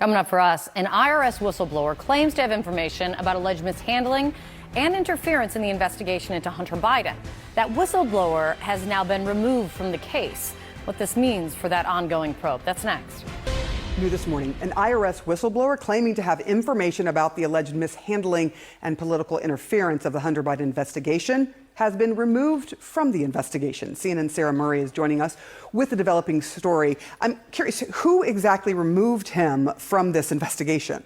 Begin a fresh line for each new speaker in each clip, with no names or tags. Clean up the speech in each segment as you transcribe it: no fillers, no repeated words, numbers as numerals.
Coming up for us, an IRS whistleblower claims to have information about alleged mishandling and interference in the investigation into Hunter Biden. That whistleblower has now been removed from the case. What this means for that ongoing probe. That's next.
New this morning, an IRS whistleblower claiming to have information about the alleged mishandling and political interference of the Hunter Biden investigation has been removed from the investigation. CNN's Sarah Murray is joining us with the developing story. I'm curious, who exactly removed him from this investigation?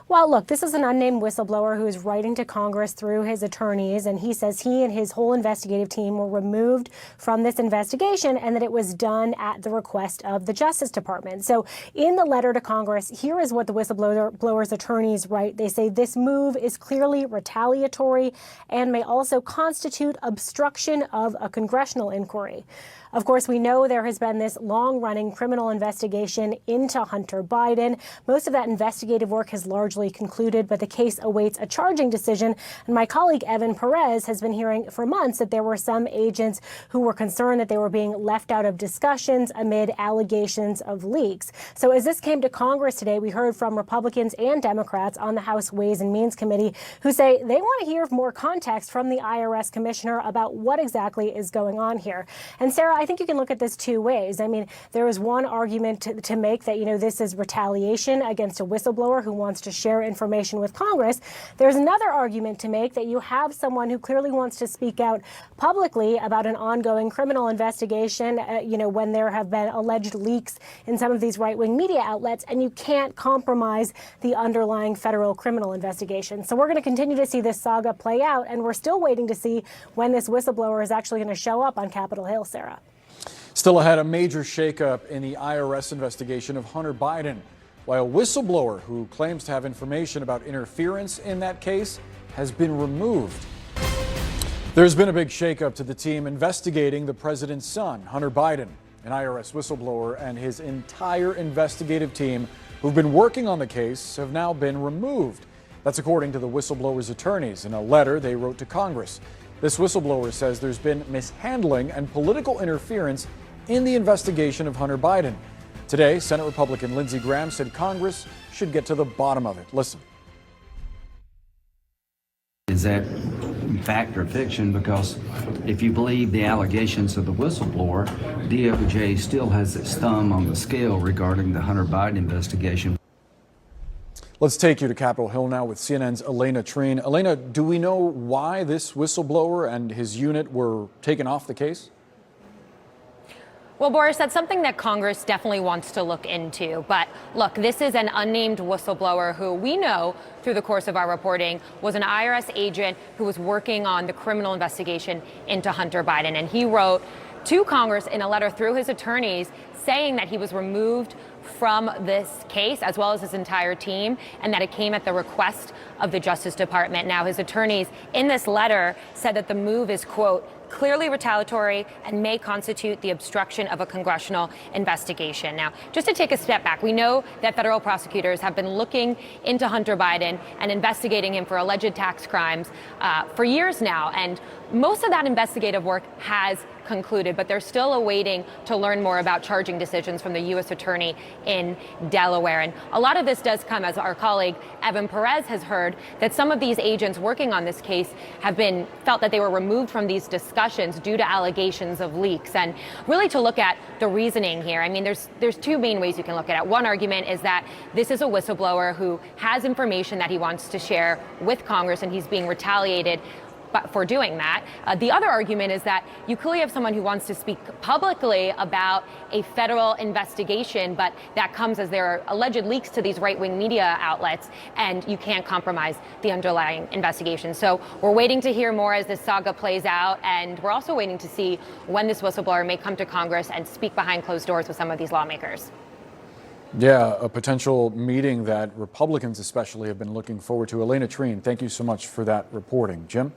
Well, look, this is an unnamed whistleblower who is writing to Congress through his attorneys, and he says he and his whole investigative team were removed from this investigation and that it was done at the request of the Justice Department. So in the letter to Congress, here is what the whistleblower's attorneys write. They say this move is clearly retaliatory and may also constitute obstruction of a congressional inquiry. Of course, we know there has been this long-running criminal investigation into Hunter Biden. Most of that investigative work has largely concluded, but the case awaits a charging decision. And my colleague, Evan Perez, has been hearing for months that there were some agents who were concerned that they were being left out of discussions amid allegations of leaks. So as this came to Congress today, we heard from Republicans and Democrats on the House Ways and Means Committee who say they want to hear more context from the IRS commissioner about what exactly is going on here. And Sarah, I think you can look at this two ways. I mean, there is one argument to make that, this is retaliation against a whistleblower who wants to share information with Congress. There's another argument to make that you have someone who clearly wants to speak out publicly about an ongoing criminal investigation, when there have been alleged leaks in some of these right-wing media outlets, and you can't compromise the underlying federal criminal investigation. So we're going to continue to see this saga play out, and we're still waiting to see when this whistleblower is actually going to show up on Capitol Hill, Sarah.
Still ahead, a major shakeup in the IRS investigation of Hunter Biden, while a whistleblower who claims to have information about interference in that case has been removed. There's been a big shakeup to the team investigating the president's son, Hunter Biden. An IRS whistleblower and his entire investigative team who've been working on the case have now been removed. That's according to the whistleblower's attorneys in a letter they wrote to Congress. This whistleblower says there's been mishandling and political interference in the investigation of Hunter Biden. Today, Senate Republican Lindsey Graham said Congress should get to the bottom of it. Listen.
Is that fact or fiction? Because if you believe the allegations of the whistleblower, DOJ still has its thumb on the scale regarding the Hunter Biden investigation.
Let's take you to Capitol Hill now with CNN's Elena Treen. Elena, do we know why this whistleblower and his unit were taken off the case?
Well, Boris, that's something that Congress definitely wants to look into. But look, this is an unnamed whistleblower who we know through the course of our reporting was an IRS agent who was working on the criminal investigation into Hunter Biden. And he wrote to Congress in a letter through his attorneys saying that he was removed from this case, as well as his entire team, and that it came at the request of the Justice Department. Now, his attorneys in this letter said that the move is, quote, clearly retaliatory and may constitute the obstruction of a congressional investigation. Now, just to take a step back, we know that federal prosecutors have been looking into Hunter Biden and investigating him for alleged tax crimes for years now. And most of that investigative work has concluded, but they're still awaiting to learn more about charging decisions from the U.S. Attorney in Delaware. And a lot of this does come, as our colleague Evan Perez has heard, that some of these agents working on this case have felt that they were removed from these discussions due to allegations of leaks. And really to look at the reasoning here, I mean, there's two main ways you can look at it. One argument is that this is a whistleblower who has information that he wants to share with Congress, and he's being retaliated for doing that. The other argument is that you clearly have someone who wants to speak publicly about a federal investigation, but that comes as there are alleged leaks to these right-wing media outlets, and you can't compromise the underlying investigation. So we're waiting to hear more as this saga plays out, and we're also waiting to see when this whistleblower may come to Congress and speak behind closed doors with some of these lawmakers.
Yeah, a potential meeting that Republicans especially have been looking forward to. Elena Treen, thank you so much for that reporting. Jim?